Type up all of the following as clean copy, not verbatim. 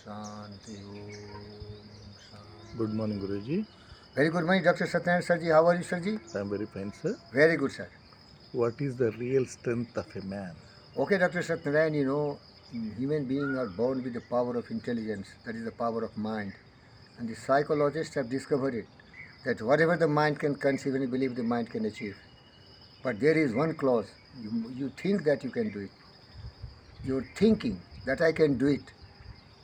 Shanti Om. Good morning, Guruji. Very good morning, Dr. Satyanarayana Sirji. How are you, Sirji? I am very fine, sir. Very good, sir. What is the real strength of a man? Okay, Dr. Satyanarayana, human beings are born with the power of intelligence, that is the power of mind. And the psychologists have discovered it, that whatever the mind can conceive and believe, the mind can achieve. But there is one clause, you think that you can do it. Your thinking that I can do it,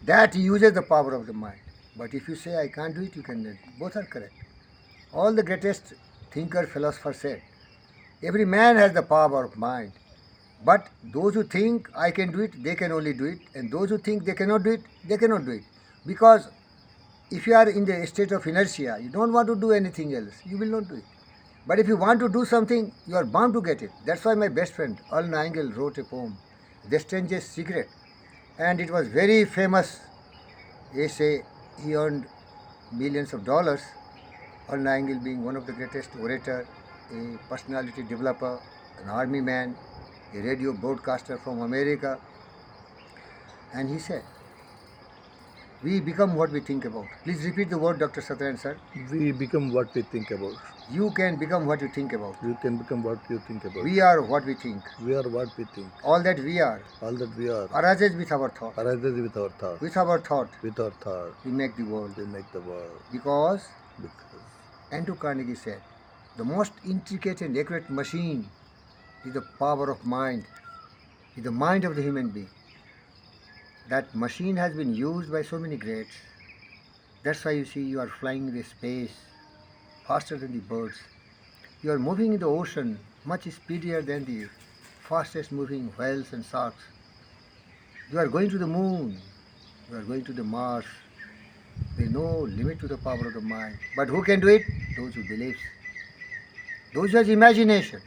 that uses the power of the mind. But if you say I can't do it, you can do it. Both are correct. All the greatest thinker, philosophers said, every man has the power of mind. But those who think I can do it, they can only do it. And those who think they cannot do it, they cannot do it. Because if you are in the state of inertia, you don't want to do anything else, you will not do it. But if you want to do something, you are bound to get it. That's why my best friend, Earl Nightingale, wrote a poem, The Strangest Secret. And it was very famous essay. He earned millions of dollars. Earl Nightingale being one of the greatest orator, a personality developer, an army man, a radio broadcaster from America. And he said, we become what we think about. Please repeat the word, Dr. Satyanarayana sir. We become what we think about. You can become what you think about. You can become what you think about. We are what we think. We are what we think. All that we are All that we are arises with our thought. arises with our thought. With our thought, With our thought, we make the world. we make the world. Because Because Andrew Carnegie said, the most intricate and accurate machine is the power of mind, is the mind of the human being. That machine has been used by so many greats. That's why you see you are flying in the space faster than the birds. You are moving in the ocean much speedier than the fastest moving whales and sharks. You are going to the moon. You are going to the Mars. There is no limit to the power of the mind. But who can do it? Those who believe. Those who have imagination.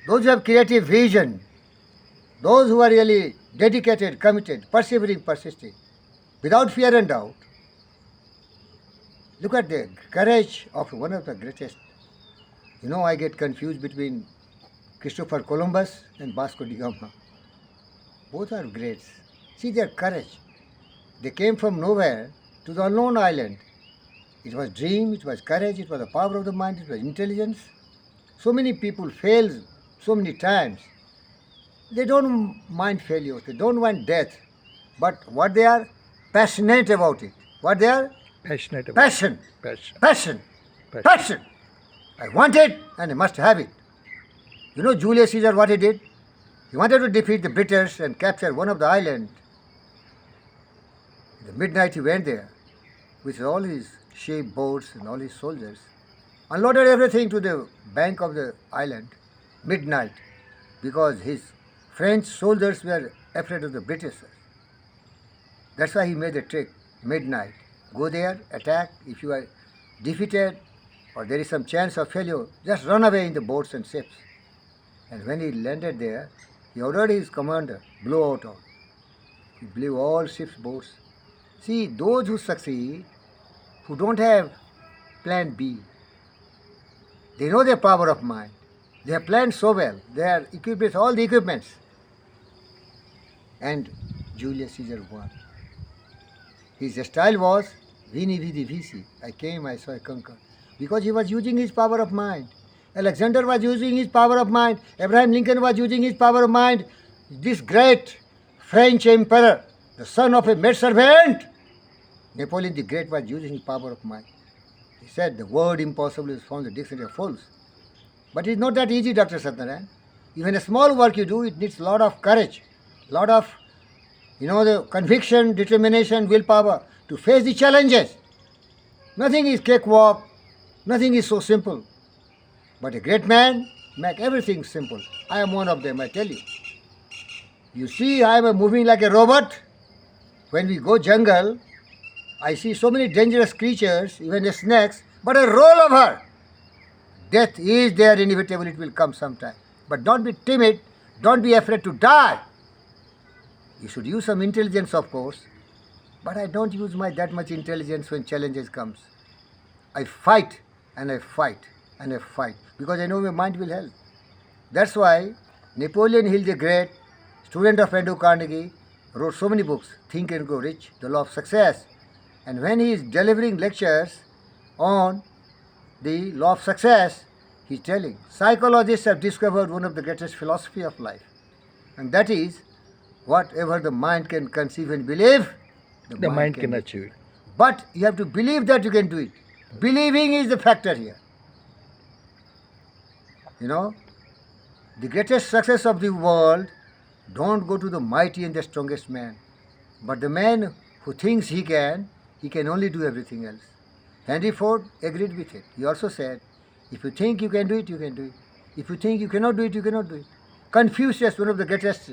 Those who have creative vision. Those who are really dedicated, committed, persevering, persisting, without fear and doubt. Look at the courage of one of the greatest. I get confused between Christopher Columbus and Vasco da Gama. Both are greats. See their courage. They came from nowhere to the unknown island. It was dream, it was courage, it was the power of the mind, it was intelligence. So many people fail so many times. They don't mind failure, they don't mind death. But what they are? Passionate about it. What they are? passionate about Passion. passion. Passion. Passion. Passion. I want it and I must have it. Julius Caesar, what he did? He wanted to defeat the British and capture one of the islands. In the midnight he went there with all his ship boats and all his soldiers, unloaded everything to the bank of the island, midnight, because his French soldiers were afraid of the Britishers. That's why he made the trick, midnight. Go there, attack. If you are defeated or there is some chance of failure, just run away in the boats and ships. And when he landed there, he ordered his commander, blow out all. He blew all ships' boats. See, those who succeed, who don't have plan B, they know their power of mind. They have planned so well. They are equipped with all the equipments. And Julius Caesar won. His style was Vini Vidi Vici. I came, I saw, I conquered. Because he was using his power of mind. Alexander was using his power of mind. Abraham Lincoln was using his power of mind. This great French emperor, the son of a maidservant, Napoleon the Great, was using his power of mind. He said the word impossible is found in the dictionary of fools. But it's not that easy, Dr. Satyanarayana. Even a small work you do, it needs a lot of courage, lot of, the conviction, determination, willpower to face the challenges. Nothing is cakewalk, nothing is so simple. But a great man make everything simple. I am one of them, I tell you. You see, I am moving like a robot. When we go jungle, I see so many dangerous creatures, even the snakes, but I roll over. Death is there, inevitable, it will come sometime. But don't be timid, don't be afraid to die. You should use some intelligence, of course, but I don't use that much intelligence when challenges comes. I fight and I fight and I fight because I know my mind will help. That's why Napoleon Hill the Great, student of Andrew Carnegie, wrote so many books, Think and Grow Rich, The Law of Success. And when he is delivering lectures on the law of success, he is telling, psychologists have discovered one of the greatest philosophy of life. And that is, whatever the mind can conceive and believe, The mind can achieve it. but you have to believe that you can do it. Believing is the factor here. You know, the greatest success of the world don't go to the mighty and the strongest man, but the man who thinks he can only do everything else. Henry Ford agreed with it. He also said, if you think you can do it, you can do it. If you think you cannot do it, you cannot do it. Confucius, one of the greatest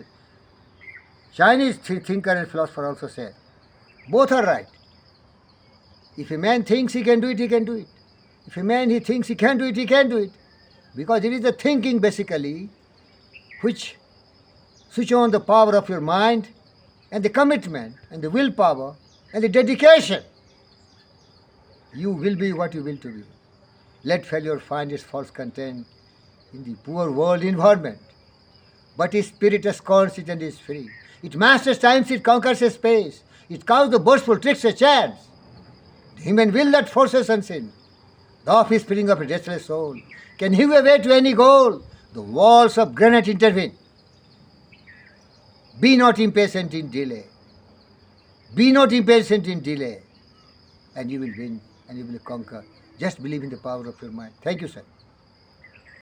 Chinese thinker and philosopher, also said, both are right. If a man thinks he can do it, he can do it. If a man he thinks he can do it, he can do it. Because it is the thinking basically which switch on the power of your mind and the commitment and the willpower and the dedication. You will be what you will to be. Let failure find its false content in the poor world environment. But its spirit scorns it and is free. It masters times, it conquers a space. It cows the boastful tricks a chance. The human will that forces unseen. The offspring of a restless soul can hew a way to any goal. The walls of granite intervene. Be not impatient in delay. Be not impatient in delay. And you will win and you will conquer. Just believe in the power of your mind. Thank you, sir.